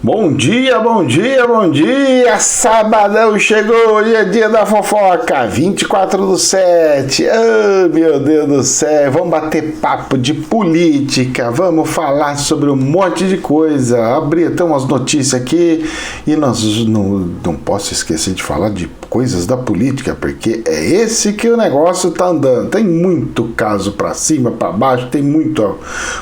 Bom dia, bom dia, bom dia! Sabadão chegou, hoje é dia da fofoca, 24/7. Oh, meu Deus do céu, vamos bater papo de política, vamos falar sobre um monte de coisa. Abri até umas notícias aqui e nós não posso esquecer de falar de coisas da política, porque é esse que o negócio tá andando. Tem muito caso pra cima, pra baixo, tem muita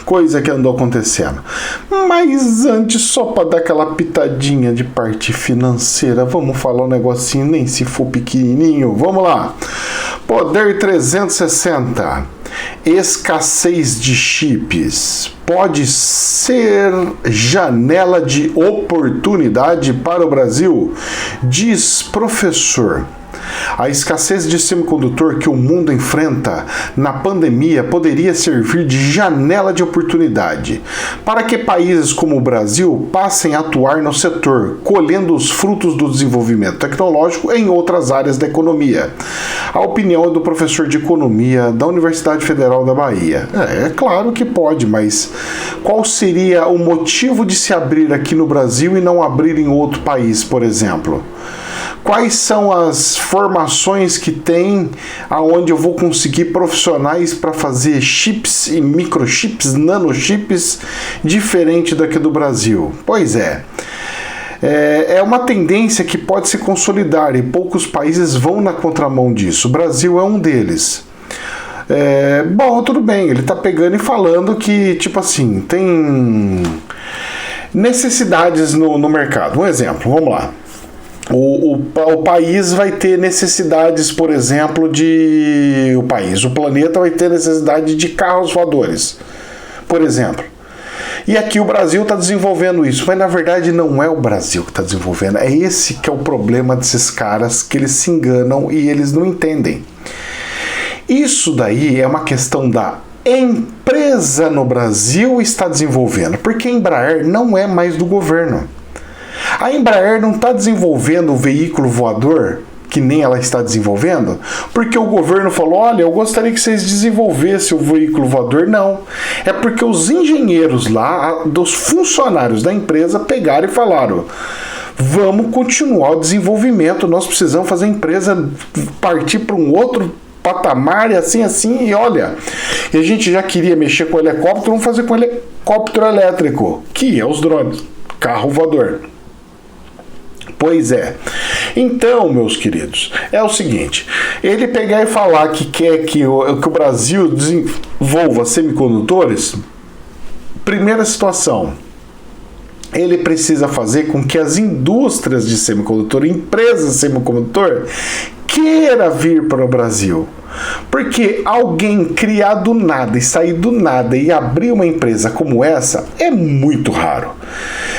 coisa que andou acontecendo. Mas antes, só pra dar aquela pitadinha de parte financeira, vamos falar um negocinho, nem se for pequenininho. Vamos lá. Poder 360. Escassez de chips pode ser janela de oportunidade para o Brasil, diz professor. A escassez de semicondutor que o mundo enfrenta na pandemia poderia servir de janela de oportunidade para que países como o Brasil passem a atuar no setor, colhendo os frutos do desenvolvimento tecnológico em outras áreas da economia. A opinião é do professor de economia da Universidade Federal da Bahia. É claro que pode, mas qual seria o motivo de se abrir aqui no Brasil e não abrir em outro país, por exemplo? Quais são as formações que tem aonde eu vou conseguir profissionais para fazer chips e microchips, nanochips, diferente daqui do Brasil? Pois é. É uma tendência que pode se consolidar e poucos países vão na contramão disso. O Brasil é um deles. Bom, tudo bem, ele está pegando e falando que, tipo assim, tem necessidades no mercado. Um exemplo, vamos lá. O país vai ter necessidades, por exemplo, o planeta vai ter necessidade de carros voadores, por exemplo. E aqui o Brasil está desenvolvendo isso, mas na verdade não é o Brasil que está desenvolvendo, é esse que é o problema desses caras, que eles se enganam e eles não entendem. Isso daí é uma questão da empresa no Brasil está desenvolvendo, porque a Embraer não é mais do governo. A Embraer não está desenvolvendo o veículo voador, que nem ela está desenvolvendo, porque o governo falou, olha, eu gostaria que vocês desenvolvessem o veículo voador. Não. É porque os engenheiros lá, dos funcionários da empresa, pegaram e falaram, vamos continuar o desenvolvimento, nós precisamos fazer a empresa partir para um outro patamar e assim, e olha, e a gente já queria mexer com helicóptero, vamos fazer com helicóptero elétrico, que é os drones, carro voador. Pois é. Então, meus queridos, é o seguinte, ele pegar e falar que quer que o Brasil desenvolva semicondutores, primeira situação, ele precisa fazer com que as indústrias de semicondutor, empresas de semicondutor, queira vir para o Brasil. Porque alguém criar do nada e sair do nada e abrir uma empresa como essa é muito raro.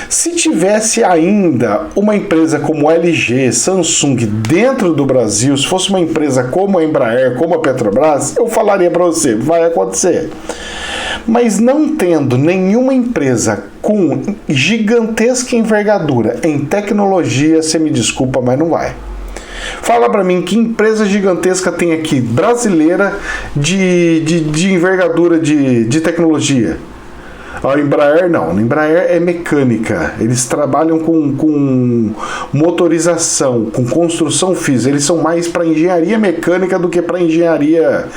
Se tivesse ainda uma empresa como LG, Samsung dentro do Brasil, se fosse uma empresa como a Embraer, como a Petrobras, eu falaria para você, vai acontecer. Mas não tendo nenhuma empresa com gigantesca envergadura em tecnologia, você me desculpa, mas não vai. Fala pra mim que empresa gigantesca tem aqui, brasileira, de envergadura de tecnologia. A Embraer não, a Embraer é mecânica, eles trabalham com motorização, com construção física, eles são mais para engenharia mecânica do que para engenharia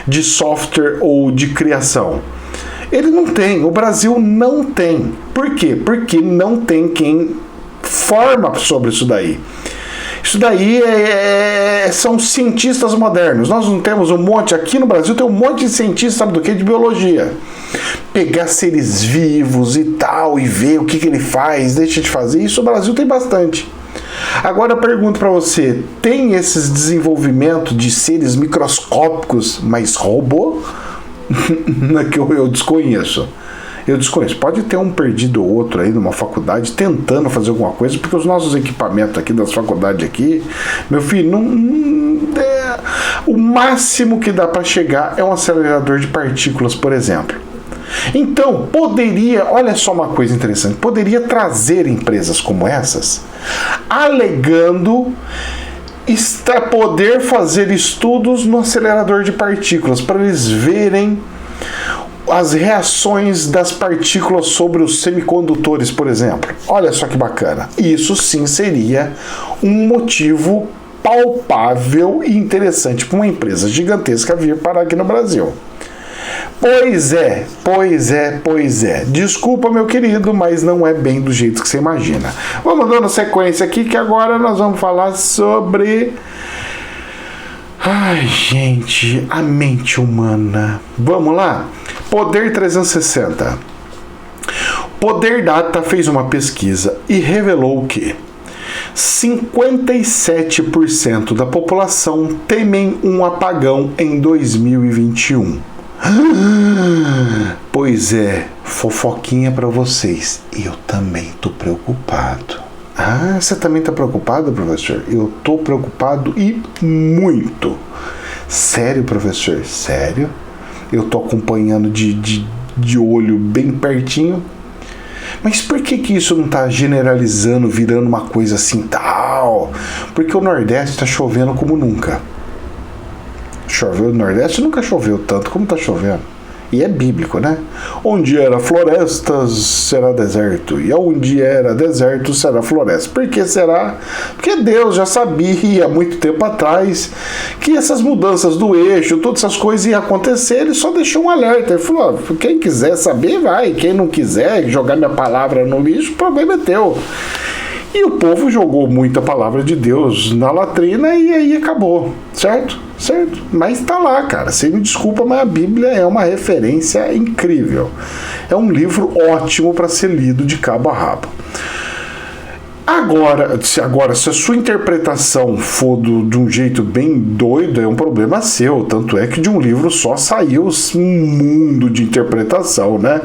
de software ou de criação. Ele não tem, o Brasil não tem. Por quê? Porque não tem quem forma sobre isso daí. Isso daí são cientistas modernos. Nós não temos um monte, aqui no Brasil tem um monte de cientistas, sabe do que? De biologia. Pegar seres vivos e tal, e ver o que ele faz, deixa de fazer. Isso o Brasil tem bastante. Agora eu pergunto para você, tem esses desenvolvimentos de seres microscópicos, mas robô? Que eu desconheço. Eu desconheço. Pode ter um perdido ou outro aí numa faculdade tentando fazer alguma coisa, porque os nossos equipamentos aqui das faculdades aqui, meu filho, o máximo que dá para chegar é um acelerador de partículas, por exemplo. Então, olha só uma coisa interessante, poderia trazer empresas como essas, alegando poder fazer estudos no acelerador de partículas, para eles verem as reações das partículas sobre os semicondutores, por exemplo. Olha só que bacana. Isso sim seria um motivo palpável e interessante para uma empresa gigantesca vir parar aqui no Brasil. Pois é. Desculpa, meu querido, mas não é bem do jeito que você imagina. Vamos dando sequência aqui, que agora nós vamos falar sobre... Ai, gente, a mente humana. Vamos lá? Poder 360. Poder Data fez uma pesquisa e revelou que 57% da população temem um apagão em 2021. Pois é, fofoquinha pra vocês. Eu também tô preocupado. Ah, você também tá preocupado, professor? Eu tô preocupado e muito. Sério, professor? Sério? Eu tô acompanhando de olho bem pertinho. Mas por que isso não tá generalizando, virando uma coisa assim tal? Porque o Nordeste tá chovendo como nunca. Choveu no Nordeste, nunca choveu tanto como está chovendo. E é bíblico, né? Onde era florestas, será deserto. E onde era deserto, será floresta. Por que será? Porque Deus já sabia há muito tempo atrás que essas mudanças do eixo, todas essas coisas iam acontecer. Ele só deixou um alerta. Ele falou, quem quiser saber, vai. Quem não quiser jogar minha palavra no lixo, o problema é teu. E o povo jogou muita palavra de Deus na latrina e aí acabou, certo? Certo? Mas tá lá, cara. Você me desculpa, mas a Bíblia é uma referência incrível. É um livro ótimo para ser lido de cabo a rabo. Agora, se a sua interpretação for de um jeito bem doido, é um problema seu. Tanto é que de um livro só saiu um mundo de interpretação, né?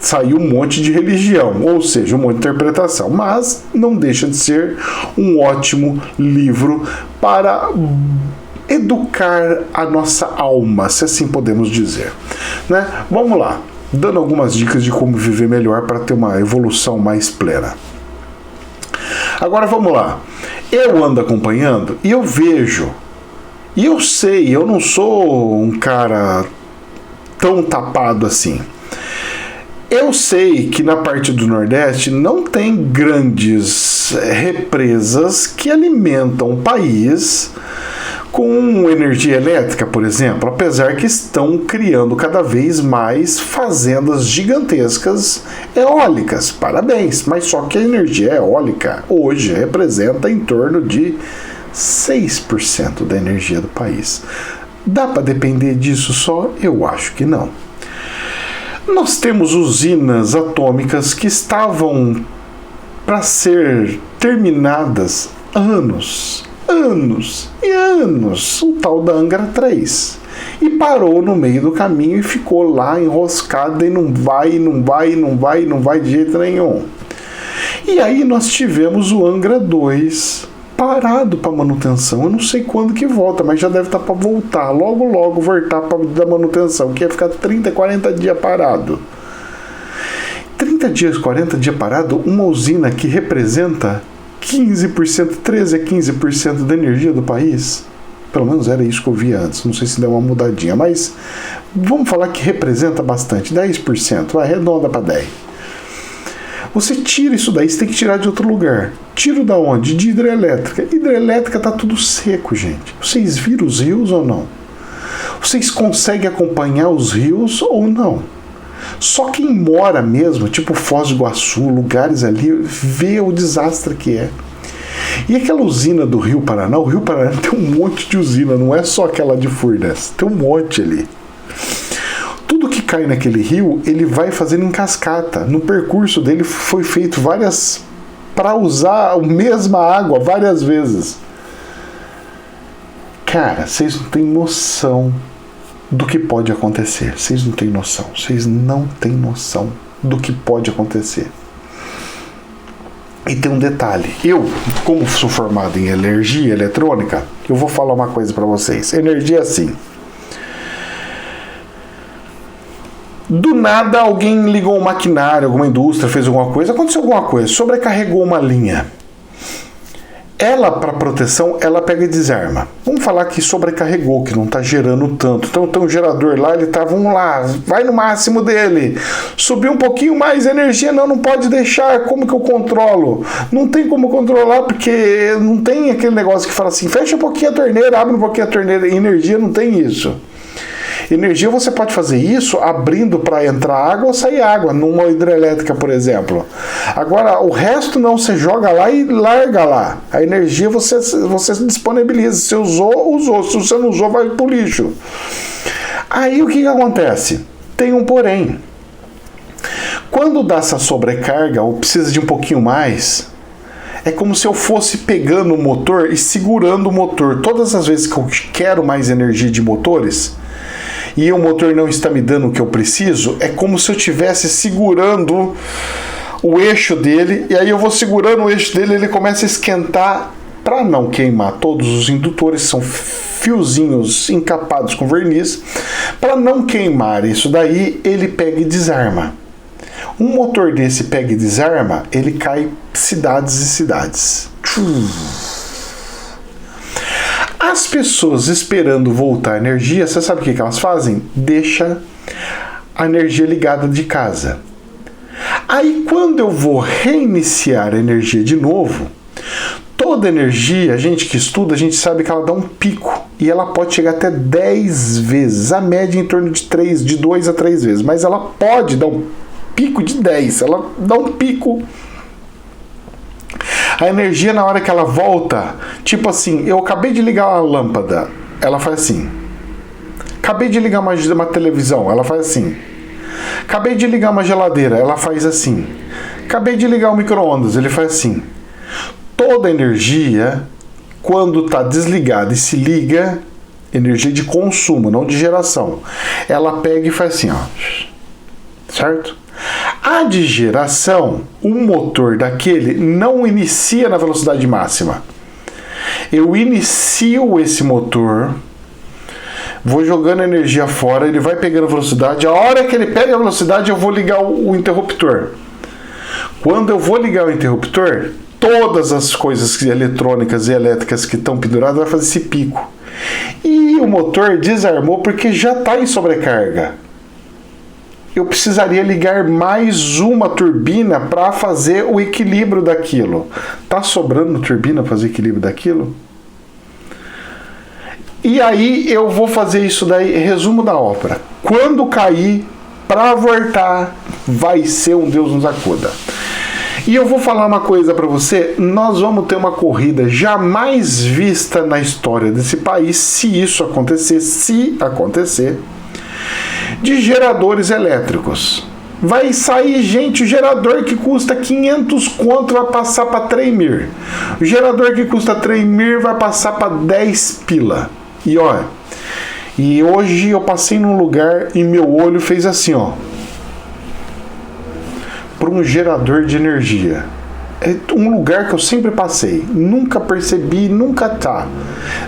Saiu um monte de religião, ou seja, um monte de interpretação. Mas não deixa de ser um ótimo livro para educar a nossa alma, se assim podemos dizer, né? Vamos lá, dando algumas dicas de como viver melhor para ter uma evolução mais plena. Agora vamos lá. Eu ando acompanhando e eu vejo, e eu sei, eu não sou um cara tão tapado assim. Eu sei que na parte do Nordeste não tem grandes represas que alimentam o país com energia elétrica, por exemplo, apesar que estão criando cada vez mais fazendas gigantescas eólicas. Parabéns, mas só que a energia eólica hoje representa em torno de 6% da energia do país. Dá para depender disso só? Eu acho que não. Nós temos usinas atômicas que estavam para ser terminadas anos e anos, o tal da Angra 3. E parou no meio do caminho e ficou lá enroscada e não vai de jeito nenhum. E aí nós tivemos o Angra 2 parado para manutenção. Eu não sei quando que volta, mas já deve estar para voltar. Logo voltar para da manutenção, que ia ficar 30, 40 dias parado. 30 dias, 40 dias parado, uma usina que representa 15%, 13 a 15% da energia do país. Pelo menos era isso que eu via antes. Não sei se deu uma mudadinha, mas vamos falar que representa bastante, 10%, vai, arredonda para 10%. Você tira isso daí, você tem que tirar de outro lugar. Tiro da onde? De hidrelétrica. Hidrelétrica tá tudo seco, gente. Vocês viram os rios ou não? Vocês conseguem acompanhar os rios ou não? Só quem mora mesmo, tipo Foz do Iguaçu, lugares ali, vê o desastre que é. E aquela usina do Rio Paraná, o Rio Paraná tem um monte de usina, não é só aquela de Furnas, tem um monte ali. Tudo que cai naquele rio, ele vai fazendo em cascata. No percurso dele foi feito várias, para usar a mesma água várias vezes. Cara, vocês não têm noção do que pode acontecer. Vocês não têm noção. Vocês não têm noção do que pode acontecer. E tem um detalhe. Eu, como sou formado em energia eletrônica, eu vou falar uma coisa para vocês. Energia é assim. Do nada alguém ligou um maquinário, alguma indústria fez alguma coisa, aconteceu alguma coisa, sobrecarregou uma linha. Ela, para proteção, ela pega e desarma. Vamos falar que sobrecarregou, que não está gerando tanto. Então tem um gerador lá, ele tá, vamos lá, vai no máximo dele. Subiu um pouquinho mais a energia, não pode deixar. Como que eu controlo? Não tem como controlar, porque não tem aquele negócio que fala assim, fecha um pouquinho a torneira, abre um pouquinho a torneira. Energia não tem isso. Energia você pode fazer isso abrindo para entrar água ou sair água, numa hidrelétrica, por exemplo. Agora, o resto não, você joga lá e larga lá. A energia você disponibiliza. Se usou, usou. Se você não usou, vai pro lixo. Aí o que acontece? Tem um porém. Quando dá essa sobrecarga, ou precisa de um pouquinho mais, é como se eu fosse pegando o motor e segurando o motor. Todas as vezes que eu quero mais energia de motores, e o motor não está me dando o que eu preciso, é como se eu estivesse segurando o eixo dele, e aí eu vou segurando o eixo dele, ele começa a esquentar para não queimar. Todos os indutores são fiozinhos encapados com verniz, para não queimar isso daí, ele pega e desarma. Um motor desse pega e desarma, ele cai cidades e cidades. As pessoas esperando voltar a energia, você sabe o que elas fazem? Deixa a energia ligada de casa. Aí quando eu vou reiniciar a energia de novo, toda energia, a gente que estuda, a gente sabe que ela dá um pico. E ela pode chegar até 10 vezes. A média em torno de 2 a 3 vezes. Mas ela pode dar um pico de 10. Ela dá um pico. A energia, na hora que ela volta, tipo assim, eu acabei de ligar a lâmpada, ela faz assim. Acabei de ligar uma televisão, ela faz assim. Acabei de ligar uma geladeira, ela faz assim. Acabei de ligar o micro-ondas, ele faz assim. Toda energia, quando está desligada e se liga, energia de consumo, não de geração, ela pega e faz assim, ó. Certo? A de geração, o motor daquele não inicia na velocidade máxima. Eu inicio esse motor, vou jogando energia fora, ele vai pegando velocidade. A hora que ele pega a velocidade, eu vou ligar o interruptor. Quando eu vou ligar o interruptor, todas as coisas eletrônicas e elétricas que estão penduradas vai fazer esse pico. E o motor desarmou porque já está em sobrecarga. Eu precisaria ligar mais uma turbina para fazer o equilíbrio daquilo. Tá sobrando turbina para fazer o equilíbrio daquilo? E aí eu vou fazer isso daí, resumo da ópera. Quando cair, para voltar, vai ser um Deus nos acuda. E eu vou falar uma coisa para você, nós vamos ter uma corrida jamais vista na história desse país, se isso acontecer, de geradores elétricos. Vai sair, gente, o gerador que custa 500 conto vai passar para 3 mil. O gerador que custa 3 mil vai passar para 10 pila. E olha, e hoje eu passei num lugar e meu olho fez assim, ó. Por um gerador de energia. É um lugar que eu sempre passei, nunca percebi, nunca tá.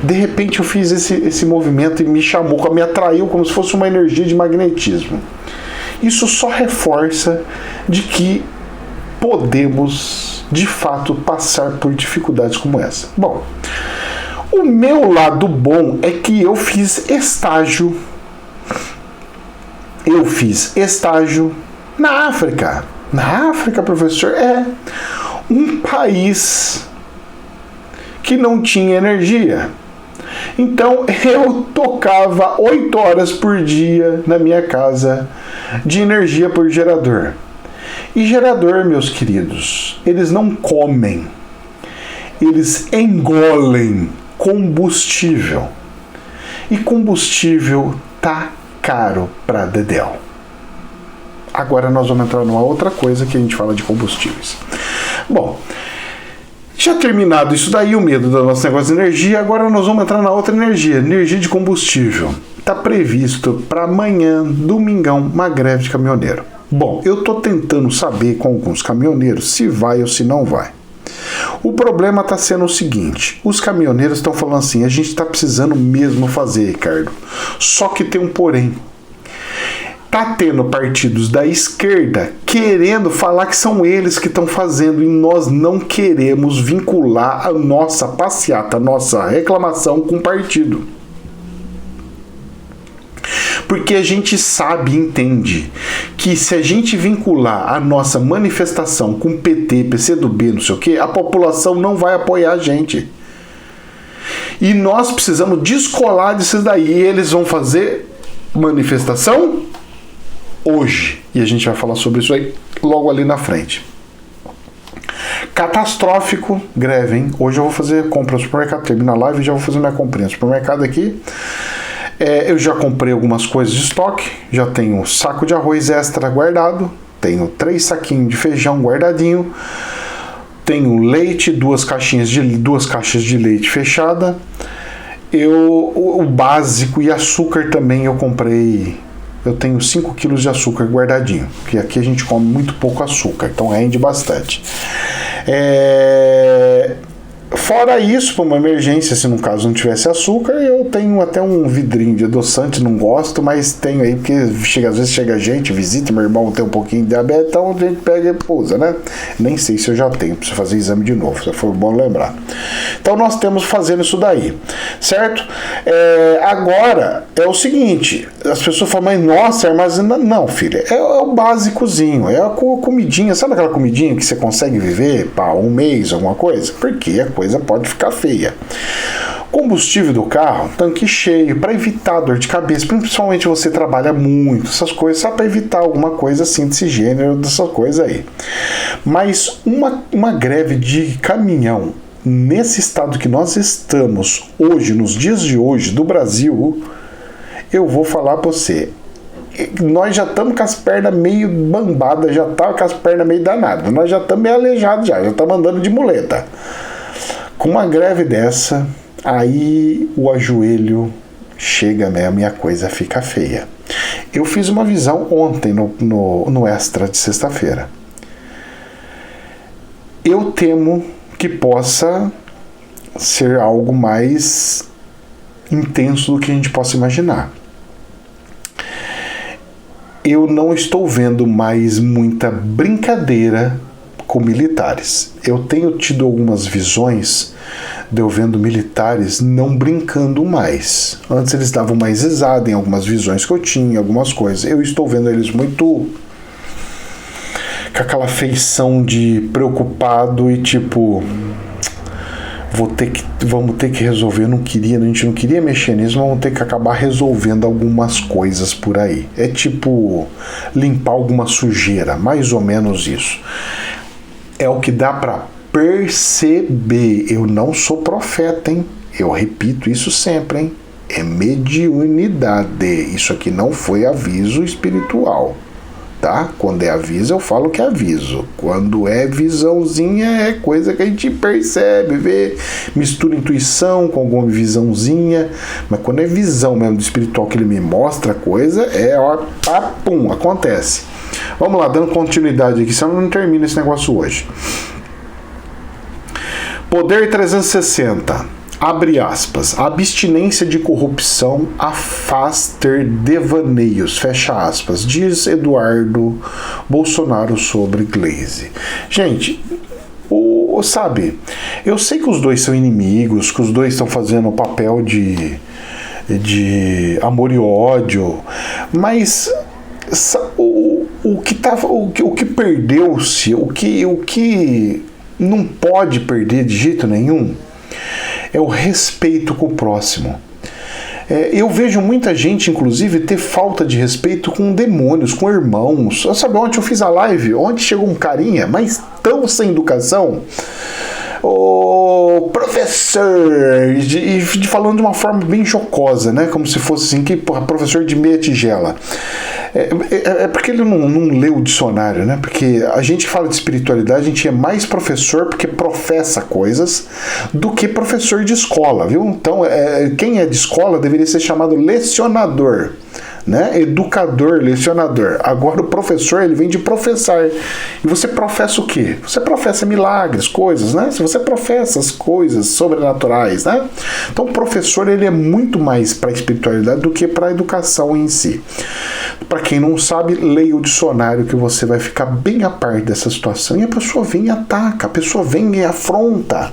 De repente eu fiz esse movimento e me chamou, me atraiu como se fosse uma energia de magnetismo. Isso só reforça de que podemos, de fato, passar por dificuldades como essa. Bom, o meu lado bom é que eu fiz estágio. Na África. Na África, professor, é um país que não tinha energia. Então eu tocava 8 horas por dia na minha casa de energia por gerador. E gerador, meus queridos, eles não comem, eles engolem combustível. E combustível tá caro pra dedéu. Agora nós vamos entrar numa outra coisa que a gente fala de combustíveis. Bom, já terminado isso daí, o medo do nosso negócio de energia, agora nós vamos entrar na outra energia de combustível. Está previsto para amanhã, domingão, uma greve de caminhoneiro. Bom, eu estou tentando saber com alguns caminhoneiros se vai ou se não vai. O problema está sendo o seguinte, os caminhoneiros estão falando assim, a gente está precisando mesmo fazer, Ricardo, só que tem um porém. Tá tendo partidos da esquerda querendo falar que são eles que estão fazendo e nós não queremos vincular a nossa passeata, a nossa reclamação com o partido. Porque a gente sabe e entende que se a gente vincular a nossa manifestação com PT, PCdoB, não sei o que, a população não vai apoiar a gente. E nós precisamos descolar disso daí. E eles vão fazer manifestação hoje. E a gente vai falar sobre isso aí logo ali na frente. Catastrófico, greve, hein? Hoje eu vou fazer compra no supermercado. Termina a live e já vou fazer minha comprinha no supermercado aqui. Eu já comprei algumas coisas de estoque. Já tenho um saco de arroz extra guardado. Tenho 3 saquinhos de feijão guardadinho. Tenho leite, 2 caixas de leite fechada. O básico e açúcar também eu comprei. Eu tenho 5 quilos de açúcar guardadinho, porque aqui a gente come muito pouco açúcar, então rende bastante. Fora isso, para uma emergência, se no caso não tivesse açúcar, eu tenho até um vidrinho de adoçante, não gosto, mas tenho aí, porque às vezes chega gente, visita, meu irmão tem um pouquinho de diabetes, então a gente pega e usa, né? Nem sei se eu já tenho, preciso fazer exame de novo, se for bom lembrar. Então nós temos fazendo isso daí, certo? Agora, é o seguinte, as pessoas falam, mas nossa, armazena... Não, filha, é o básicozinho, é a comidinha, sabe aquela comidinha que você consegue viver para um mês, alguma coisa? Porque a coisa pode ficar feia. Combustível do carro, tanque cheio, para evitar dor de cabeça, principalmente você trabalha muito, essas coisas, só para evitar alguma coisa assim desse gênero, dessa coisa aí. Mas uma greve de caminhão nesse estado que nós estamos hoje, nos dias de hoje do Brasil, eu vou falar para você, nós já estamos com as pernas meio bambadas, já estamos com as pernas meio danadas, nós já estamos meio aleijados, já estamos andando de muleta. Com uma greve dessa, aí o ajoelho chega mesmo e a coisa fica feia. Eu fiz uma visão ontem no Extra de sexta-feira. Eu temo que possa ser algo mais intenso do que a gente possa imaginar. Eu não estou vendo mais muita brincadeira com militares. Eu tenho tido algumas visões de eu vendo militares não brincando mais. Antes eles davam mais risada em algumas visões que eu tinha, algumas coisas. Eu estou vendo eles muito com aquela feição de preocupado e tipo, vamos ter que resolver. A gente não queria mexer nisso, mas vamos ter que acabar resolvendo algumas coisas por aí. É tipo limpar alguma sujeira, mais ou menos isso. É o que dá para perceber. Eu não sou profeta, hein? Eu repito isso sempre, hein? É mediunidade. Isso aqui não foi aviso espiritual, tá? Quando é aviso, eu falo que é aviso. Quando é visãozinha, é coisa que a gente percebe, vê, mistura intuição com alguma visãozinha. Mas quando é visão mesmo do espiritual que ele me mostra a coisa, pum, acontece. Vamos lá, dando continuidade aqui, senão não termina esse negócio hoje. Poder 360, abre aspas, abstinência de corrupção a faz ter devaneios, fecha aspas, diz Eduardo Bolsonaro sobre Gleisi. Gente, sabe, eu sei que os dois são inimigos, que os dois estão fazendo o papel de amor e ódio, mas o que perdeu-se, o que não pode perder de jeito nenhum é o respeito com o próximo. Eu vejo muita gente, inclusive, ter falta de respeito com demônios, com irmãos. Sabe, ontem eu fiz a live, ontem chegou um carinha, mas tão sem educação, o professor, falando de uma forma bem jocosa, né? Como se fosse assim, que professor de meia tigela. É porque ele não leu o dicionário, né? Porque a gente que fala de espiritualidade, a gente é mais professor porque professa coisas do que professor de escola, viu? Então, quem é de escola deveria ser chamado lecionador. né? Educador, lecionador. Agora o professor, ele vem de professar. E você professa o quê? Você professa milagres, coisas, né? Se você professa as coisas sobrenaturais, né? Então o professor, ele é muito mais para a espiritualidade do que para a educação em si. Para quem não sabe, leia o dicionário que você vai ficar bem a par dessa situação. E a pessoa vem e ataca, a pessoa vem e afronta.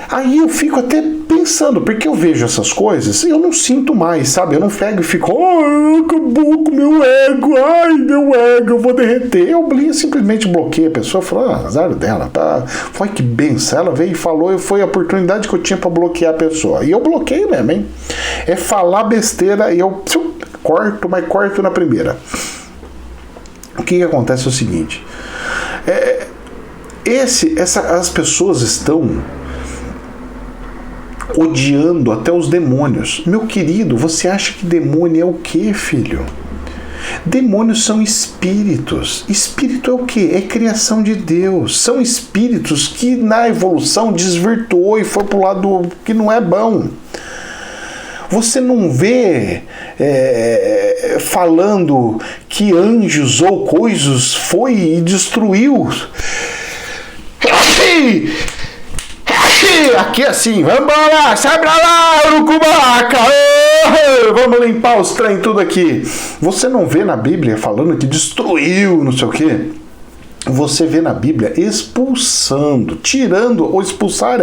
Aí eu fico até pensando, porque eu vejo essas coisas e eu não sinto mais, sabe? Eu não pego e fico, acabou com meu ego, ai, meu ego, eu vou derreter. Eu simplesmente bloqueio a pessoa, falo, azar dela, tá? Foi que benção, ela veio e falou, e foi a oportunidade que eu tinha para bloquear a pessoa. E eu bloqueio mesmo, hein? É falar besteira e eu corto, mas corto na primeira. O que acontece é o seguinte, as pessoas estão odiando até os demônios. Meu querido, você acha que demônio é o quê, filho? Demônios são espíritos. Espírito é o quê? É criação de Deus. São espíritos que na evolução desvirtuou e foi pro lado que não é bom. Você não vê falando que anjos ou coisas foi e destruiu. Aqui assim, vamos lá, sai pra lá, urucubaca, vamos limpar os trem tudo aqui. Você não vê na Bíblia falando que destruiu, não sei o quê. Você vê na Bíblia expulsando, tirando, ou expulsar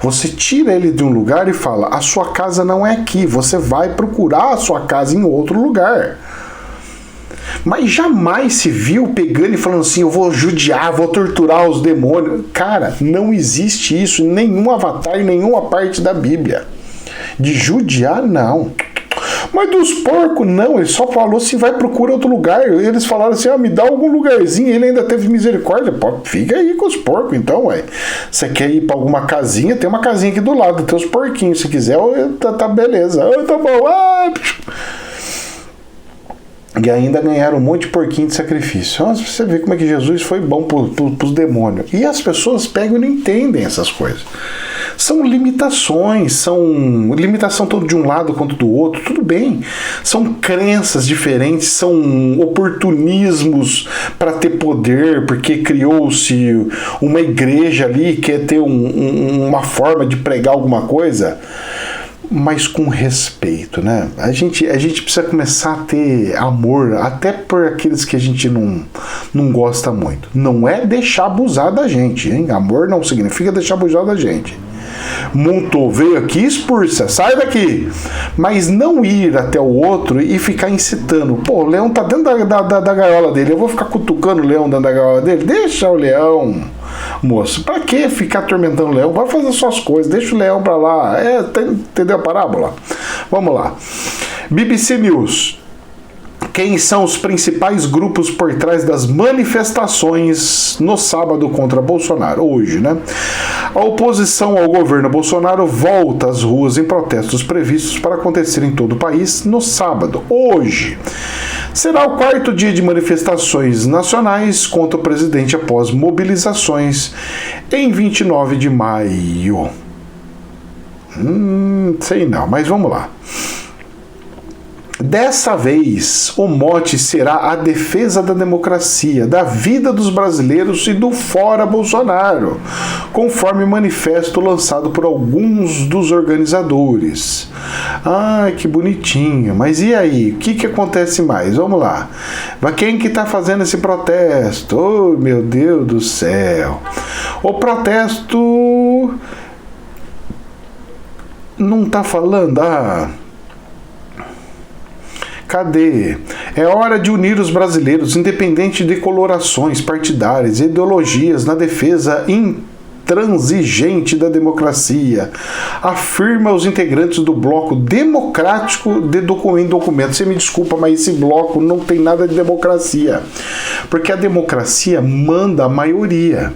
você tira ele de um lugar e fala, a sua casa não é aqui, você vai procurar a sua casa em outro lugar. Mas jamais se viu pegando e falando assim, eu vou judiar, vou torturar os demônios. Cara, não existe isso em nenhum avatar, em nenhuma parte da Bíblia. De judiar, não. Mas dos porcos, não. Ele só falou assim, vai procurar outro lugar. Eles falaram assim, me dá algum lugarzinho. Ele ainda teve misericórdia. Pô, fica aí com os porcos então, ué. Você quer ir pra alguma casinha? Tem uma casinha aqui do lado, tem os porquinhos. Se quiser, tá beleza. Tá bom. E ainda ganharam um monte de porquinho de sacrifício. Nossa, você vê como é que Jesus foi bom pros demônios. E as pessoas pegam e não entendem essas coisas. São limitações, limitação tanto de um lado quanto do outro, tudo bem. São crenças diferentes, são oportunismos para ter poder, porque criou-se uma igreja ali que quer ter uma forma de pregar alguma coisa. Mas com respeito, né? A gente precisa começar a ter amor até por aqueles que a gente não gosta muito. Não é deixar abusar da gente, hein? Amor não significa deixar abusar da gente. Montou, veio aqui, expulsa, sai daqui. Mas não ir até o outro e ficar incitando. Pô, o leão tá dentro da gaiola dele, eu vou ficar cutucando o leão dentro da gaiola dele? Deixa o leão, moço. Pra que ficar atormentando o leão? Vai fazer suas coisas, deixa o leão pra lá. Entendeu a parábola? Vamos lá. BBC News. Quem são os principais grupos por trás das manifestações no sábado contra Bolsonaro? Hoje, né? A oposição ao governo Bolsonaro volta às ruas em protestos previstos para acontecer em todo o país no sábado, hoje. Será o 4º dia de manifestações nacionais contra o presidente após mobilizações em 29 de maio. Sei não, mas vamos lá. Dessa vez, o mote será a defesa da democracia, da vida dos brasileiros e do fora Bolsonaro, conforme manifesto lançado por alguns dos organizadores. Ai, que bonitinho. Mas e aí? O que acontece mais? Vamos lá. Mas quem que está fazendo esse protesto? Oh, meu Deus do céu. O protesto não está falando... Cadê? É hora de unir os brasileiros, independente de colorações partidárias e ideologias, na defesa intransigente da democracia, afirma os integrantes do bloco democrático de documento. Você me desculpa, mas esse bloco não tem nada de democracia, porque a democracia manda a maioria.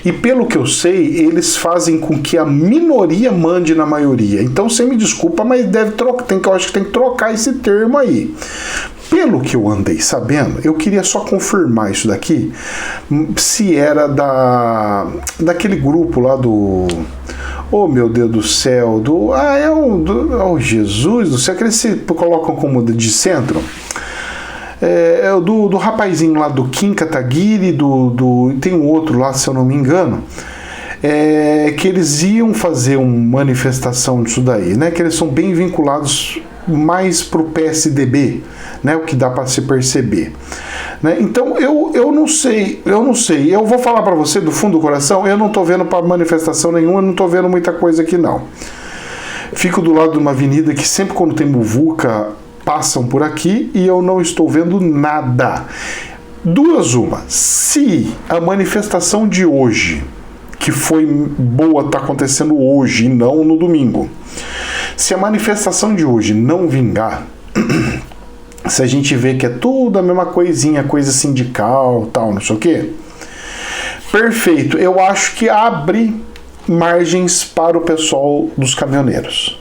E pelo que eu sei, eles fazem com que a minoria mande na maioria. Então você me desculpa, mas eu acho que tem que trocar esse termo aí. Pelo que eu andei sabendo, eu queria só confirmar isso daqui, se era daquele grupo lá Oh, meu Deus do céu, Jesus do céu, que eles se colocam como de centro. Do rapazinho lá do Kim Kataguiri, tem um outro lá, se eu não me engano, que eles iam fazer uma manifestação disso daí, né? Que eles são bem vinculados mais pro PSDB, né? O que dá para se perceber. Né? Então eu não sei, eu vou falar para você do fundo do coração, eu não tô vendo para manifestação nenhuma, eu não tô vendo muita coisa aqui não. Fico do lado de uma avenida que sempre quando tem muvuca passam por aqui e eu não estou vendo nada. Uma, se a manifestação de hoje, que foi boa, está acontecendo hoje e não no domingo, se a manifestação de hoje não vingar, se a gente vê que é tudo a mesma coisinha, coisa sindical, tal, não sei o quê, perfeito, eu acho que abre margens para o pessoal dos caminhoneiros.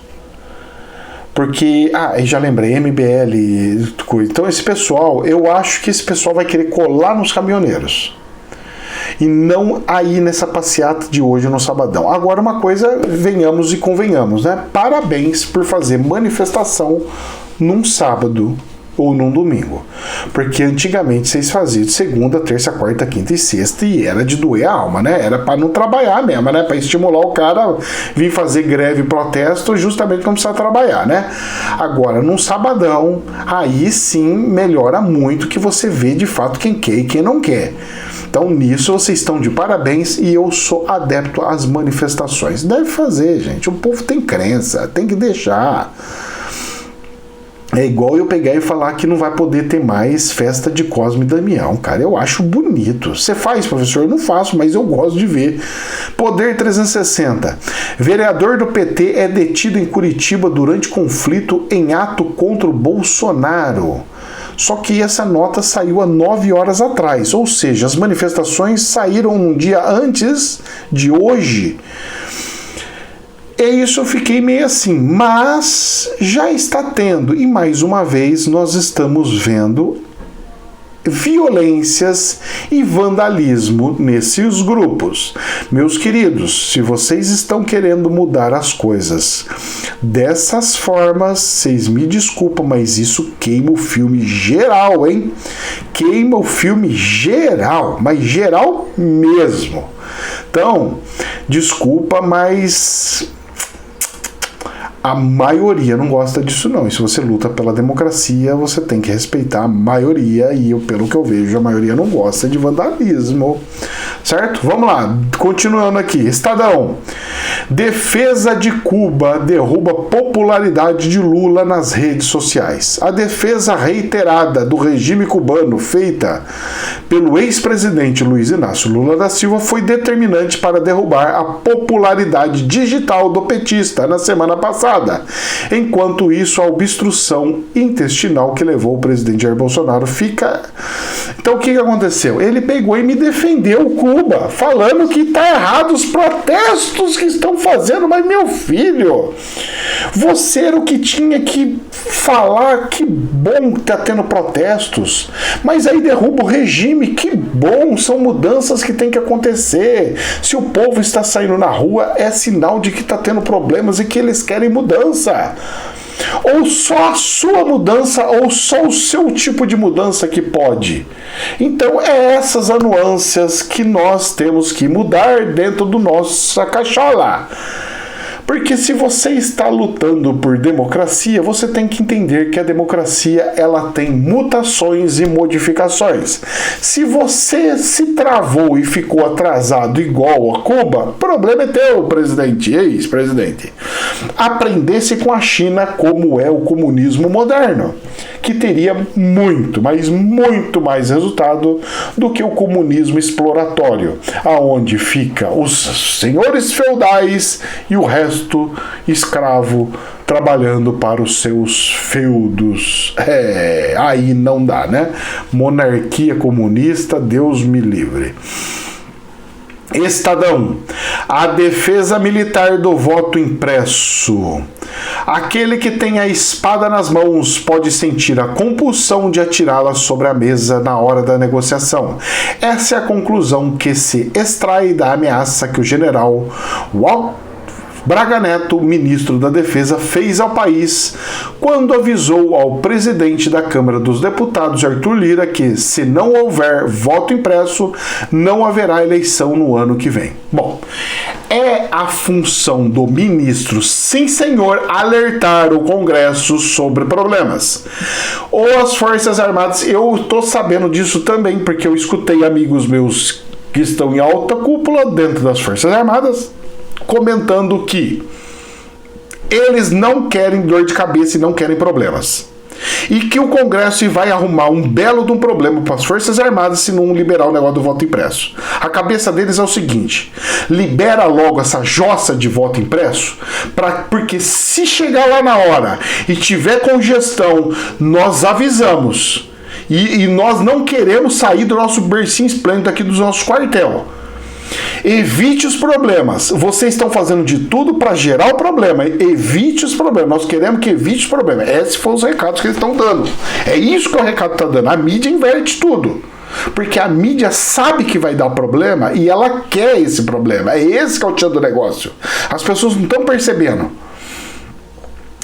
Porque, já lembrei, MBL, então esse pessoal, eu acho que esse pessoal vai querer colar nos caminhoneiros. E não aí nessa passeata de hoje no sabadão. Agora uma coisa, venhamos e convenhamos, né? Parabéns por fazer manifestação num sábado ou num domingo. Porque antigamente vocês faziam de segunda, terça, quarta, quinta e sexta e era de doer a alma, né? Era para não trabalhar mesmo, né? Para estimular o cara a vir fazer greve e protesto justamente para não precisar trabalhar, né? Agora, num sabadão, aí sim melhora muito que você vê de fato quem quer e quem não quer. Então nisso vocês estão de parabéns e eu sou adepto às manifestações. Deve fazer, gente. O povo tem crença, tem que deixar. É igual eu pegar e falar que não vai poder ter mais festa de Cosme e Damião, cara. Eu acho bonito. Você faz, professor? Eu não faço, mas eu gosto de ver. Poder 360. Vereador do PT é detido em Curitiba durante conflito em ato contra o Bolsonaro. Só que essa nota saiu há 9 horas atrás. Ou seja, as manifestações saíram um dia antes de hoje. E isso eu fiquei meio assim, mas já está tendo, e mais uma vez nós estamos vendo violências e vandalismo nesses grupos. Meus queridos, se vocês estão querendo mudar as coisas dessas formas, vocês me desculpam, mas isso queima o filme geral, hein? Queima o filme geral, mas geral mesmo. Então, desculpa, mas a maioria não gosta disso não. E se você luta pela democracia, você tem que respeitar a maioria. E pelo que eu vejo, a maioria não gosta de vandalismo. Certo? Vamos lá. Continuando aqui. Estadão. Defesa de Cuba derruba popularidade de Lula nas redes sociais. A defesa reiterada do regime cubano feita pelo ex-presidente Luiz Inácio Lula da Silva foi determinante para derrubar a popularidade digital do petista na semana passada. Enquanto isso, a obstrução intestinal que levou o presidente Jair Bolsonaro fica... Então o que aconteceu? Ele pegou e me defendeu Cuba, falando que está errado os protestos que estão fazendo, mas meu filho, você era o que tinha que falar, que bom que está tendo protestos, mas aí derruba o regime, que bom, são mudanças que tem que acontecer. Se o povo está saindo na rua, é sinal de que está tendo problemas e que eles querem mudança. Ou só a sua mudança, ou só o seu tipo de mudança que pode. Então é essas nuances que nós temos que mudar dentro do nossa cachola. Porque se você está lutando por democracia, você tem que entender que a democracia ela tem mutações e modificações. Se você se travou e ficou atrasado igual a Cuba, problema é teu, presidente, ex-presidente. Aprendesse com a China como é o comunismo moderno, que teria muito, mas muito mais resultado do que o comunismo exploratório, aonde fica os senhores feudais e o resto escravo trabalhando para os seus feudos. Aí não dá, né? Monarquia comunista, Deus me livre. Estadão. A defesa militar do voto impresso. Aquele que tem a espada nas mãos pode sentir a compulsão de atirá-la sobre a mesa na hora da negociação. Essa é a conclusão que se extrai da ameaça que o general Braga Neto, ministro da Defesa, fez ao país quando avisou ao presidente da Câmara dos Deputados, Arthur Lira, que se não houver voto impresso, não haverá eleição no ano que vem. Bom, é a função do ministro, sim senhor, alertar o Congresso sobre problemas. Ou as Forças Armadas, eu estou sabendo disso também, porque eu escutei amigos meus que estão em alta cúpula dentro das Forças Armadas comentando que eles não querem dor de cabeça e não querem problemas. E que o Congresso vai arrumar um belo de um problema para as Forças Armadas se não liberar o negócio do voto impresso. A cabeça deles é o seguinte: libera logo essa jossa de voto impresso, porque se chegar lá na hora e tiver congestão, nós avisamos. E nós não queremos sair do nosso bercinho esplêndido aqui do nosso quartel. Evite os problemas. Vocês estão fazendo de tudo para gerar o problema. Evite os problemas. Nós queremos que evite os problemas. Esses foram os recados que eles estão dando. É isso que o recado está dando. A mídia inverte tudo. Porque a mídia sabe que vai dar problema e ela quer esse problema. É esse que é o tchan do negócio. As pessoas não estão percebendo.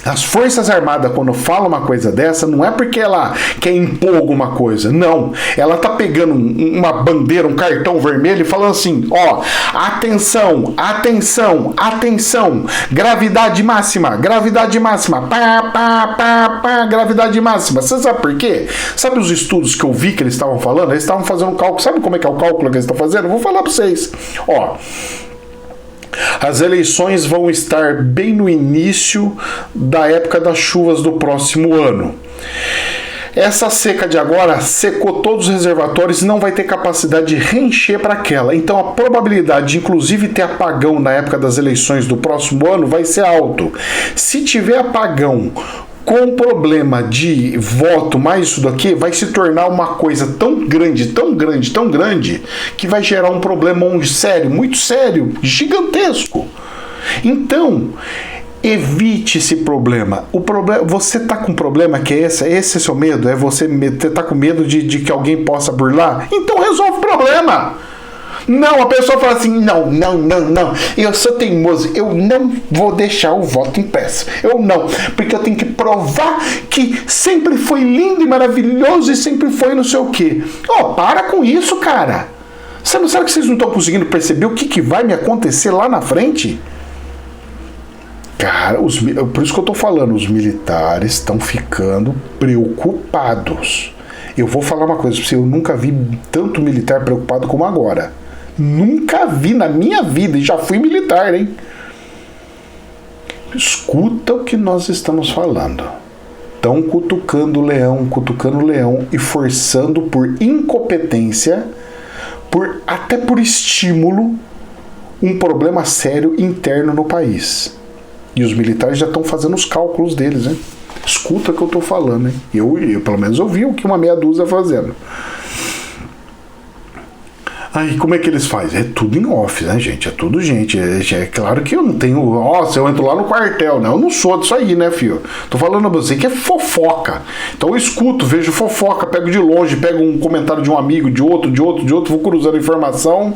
As Forças Armadas, quando falam uma coisa dessa, não é porque ela quer impor alguma coisa, não. Ela tá pegando uma bandeira, um cartão vermelho e falando assim, ó, atenção, atenção, atenção, gravidade máxima, pá, pá, pá, pá, gravidade máxima. Você sabe por quê? Sabe os estudos que eu vi que eles estavam falando? Eles estavam fazendo um cálculo, sabe como é que é o cálculo que eles estão fazendo? Eu vou falar para vocês, ó. As eleições vão estar bem no início da época das chuvas do próximo ano. Essa seca de agora secou todos os reservatórios e não vai ter capacidade de reencher para aquela. Então a probabilidade de inclusive ter apagão na época das eleições do próximo ano vai ser alto. Se tiver apagão com problema de voto, mais isso daqui, vai se tornar uma coisa tão grande, tão grande, tão grande, que vai gerar um problema sério, muito sério, gigantesco. Então, evite esse problema. O problema, você tá com um problema que é esse é seu medo? É você tá com medo de que alguém possa burlar? Então resolve o problema. Não, a pessoa fala assim, não, eu sou teimoso, eu não vou deixar o voto impresso, eu não, porque eu tenho que provar que sempre foi lindo e maravilhoso e sempre foi não sei o quê. Para com isso, cara. Você não sabe que vocês não estão conseguindo perceber o que vai me acontecer lá na frente? Cara, por isso que eu tô falando, os militares estão ficando preocupados. Eu vou falar uma coisa pra você, eu nunca vi tanto militar preocupado como agora. Nunca vi na minha vida, e já fui militar, hein? Escuta o que nós estamos falando. Estão cutucando o leão e forçando por incompetência, até por estímulo, um problema sério interno no país. E os militares já estão fazendo os cálculos deles, né? Escuta o que eu estou falando, hein? Eu pelo menos ouvi o que uma meia dúzia fazendo. Aí, como é que eles fazem? É tudo em off, né, gente? É tudo, gente. É claro que eu não tenho... Nossa, eu entro lá no quartel, né? Eu não sou disso aí, né, filho? Tô falando pra você que é fofoca. Então eu escuto, vejo fofoca, pego de longe, pego um comentário de um amigo, de outro, vou cruzando informação...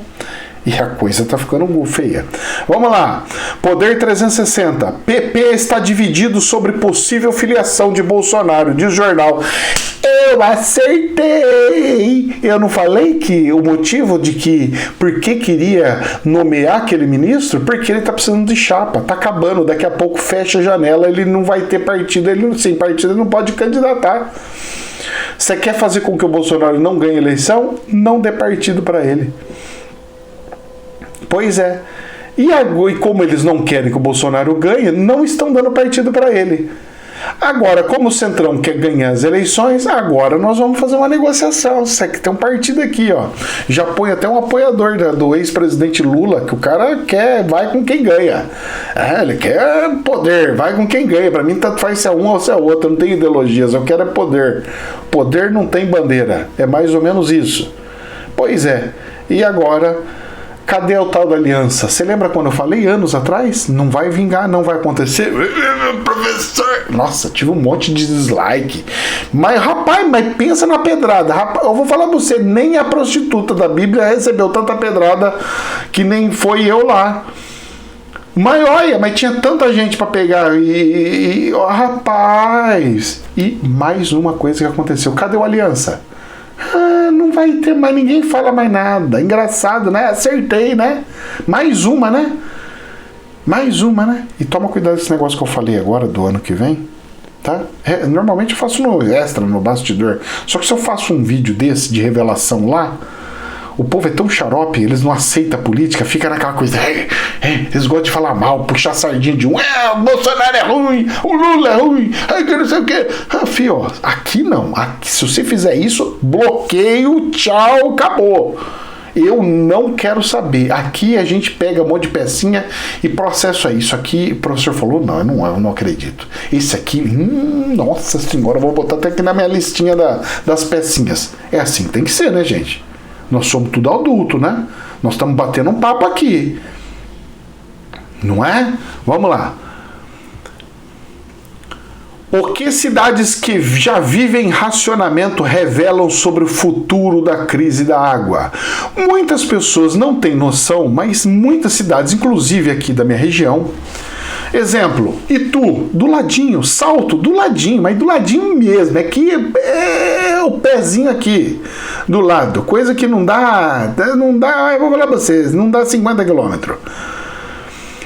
E a coisa tá ficando feia. Vamos lá. Poder 360. PP está dividido sobre possível filiação de Bolsonaro. Diz o jornal. Eu acertei. Eu não falei que o motivo de que... Por que queria nomear aquele ministro? Porque ele tá precisando de chapa. Tá acabando. Daqui a pouco fecha a janela. Ele não vai ter partido. Sem partido ele não pode candidatar. Você quer fazer com que o Bolsonaro não ganhe eleição? Não dê partido para ele. Pois é. E como eles não querem que o Bolsonaro ganhe, não estão dando partido para ele. Agora, como o Centrão quer ganhar as eleições, agora nós vamos fazer uma negociação. Você que tem um partido aqui, ó. Já põe até um apoiador do ex-presidente Lula, que o cara vai com quem ganha. Ele quer poder, vai com quem ganha. Para mim, tanto faz se é um ou se é outro. Eu não tenho ideologias, eu quero é poder. Poder não tem bandeira. É mais ou menos isso. Pois é. E agora... Cadê o tal da aliança? Você lembra quando eu falei anos atrás? Não vai vingar, não vai acontecer. Professor! Nossa, tive um monte de dislike. Mas, rapaz, pensa na pedrada. Rapaz, eu vou falar pra você, nem a prostituta da Bíblia recebeu tanta pedrada que nem foi eu lá. Mas tinha tanta gente para pegar rapaz. E mais uma coisa que aconteceu. Cadê o Aliança? Não vai ter mais, ninguém fala mais nada. Engraçado, né? Acertei, né? Mais uma, né? E toma cuidado desse negócio que eu falei agora, do ano que vem, tá? Normalmente eu faço no extra, no bastidor. Só que se eu faço um vídeo desse, de revelação lá, o povo é tão xarope, eles não aceitam a política, fica naquela coisa, eles gostam de falar mal, puxar sardinha de um, o Bolsonaro é ruim, o Lula é ruim, que não sei o que. Fio, aqui não, se você fizer isso, bloqueio, tchau, acabou. Eu não quero saber. Aqui a gente pega um monte de pecinha e processa isso. Aqui o professor falou, eu não acredito. Esse aqui, nossa senhora, vou botar até aqui na minha listinha das pecinhas. É assim, tem que ser, né, gente? Nós somos tudo adulto, né? Nós estamos batendo um papo aqui. Não é? Vamos lá. O que cidades que já vivem racionamento revelam sobre o futuro da crise da água? Muitas pessoas não têm noção, mas muitas cidades, inclusive aqui da minha região, exemplo, Itu, do ladinho, Salto, do ladinho, mas do ladinho mesmo, aqui é o pezinho aqui, do lado, coisa que não dá, eu vou falar pra vocês, não dá 50 quilômetros.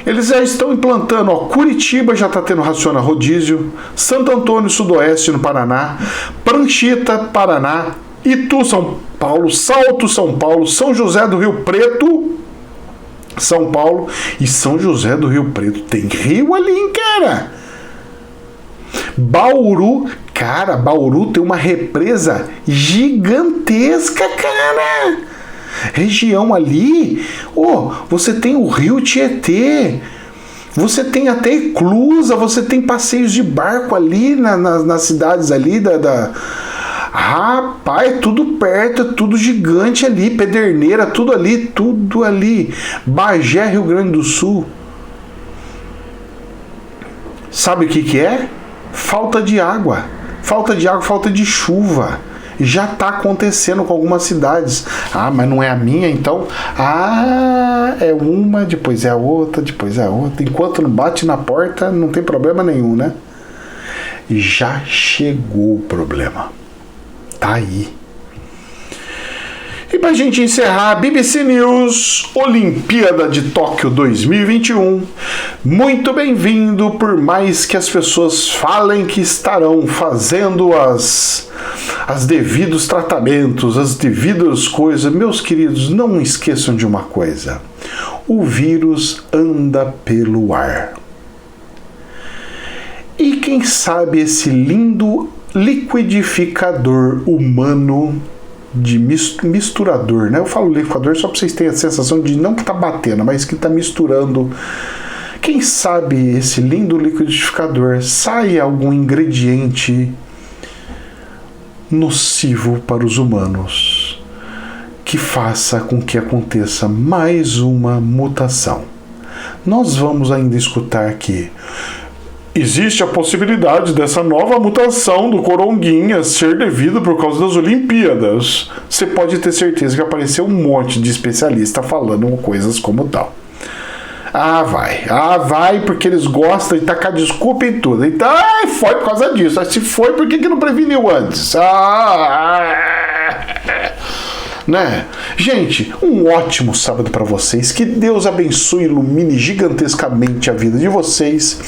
Eles já estão implantando, Curitiba já está tendo raciona rodízio, Santo Antônio, Sudoeste, no Paraná, Pranchita, Paraná, Itu, São Paulo, Salto, São Paulo, São José do Rio Preto, São Paulo e São José do Rio Preto. Tem rio ali, cara. Bauru tem uma represa gigantesca, cara. Região ali, você tem o rio Tietê, você tem até Eclusa, você tem passeios de barco ali nas cidades ali rapaz, tudo perto, tudo gigante ali, Pederneira, tudo ali, Bagé, Rio Grande do Sul. Sabe o que é? Falta de água, falta de chuva. Já está acontecendo com algumas cidades. Mas não é a minha, então? É uma, depois é a outra, depois é a outra. Enquanto não bate na porta, não tem problema nenhum, né? Já chegou o problema. Tá aí. E pra gente encerrar, BBC News, Olimpíada de Tóquio 2021. Muito bem-vindo, por mais que as pessoas falem que estarão fazendo os devidos tratamentos, as devidas coisas. Meus queridos, não esqueçam de uma coisa. O vírus anda pelo ar. E quem sabe esse lindo liquidificador humano de misturador, né? Eu falo liquidificador só para vocês terem a sensação de não que tá batendo, mas que tá misturando. Quem sabe esse lindo liquidificador sai algum ingrediente nocivo para os humanos que faça com que aconteça mais uma mutação. Nós vamos ainda escutar que existe a possibilidade dessa nova mutação do coronguinha ser devida por causa das Olimpíadas. Você pode ter certeza que apareceu um monte de especialista falando coisas como tal. Vai, porque eles gostam de tacar desculpa em tudo. Então, foi por causa disso. Se foi, por que não preveniu antes? Né? Gente, um ótimo sábado para vocês. Que Deus abençoe e ilumine gigantescamente a vida de vocês.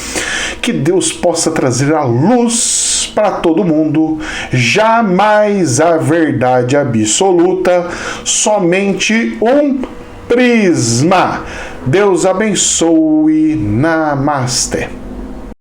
Que Deus possa trazer a luz para todo mundo. Jamais a verdade absoluta, somente um prisma. Deus abençoe. Namastê.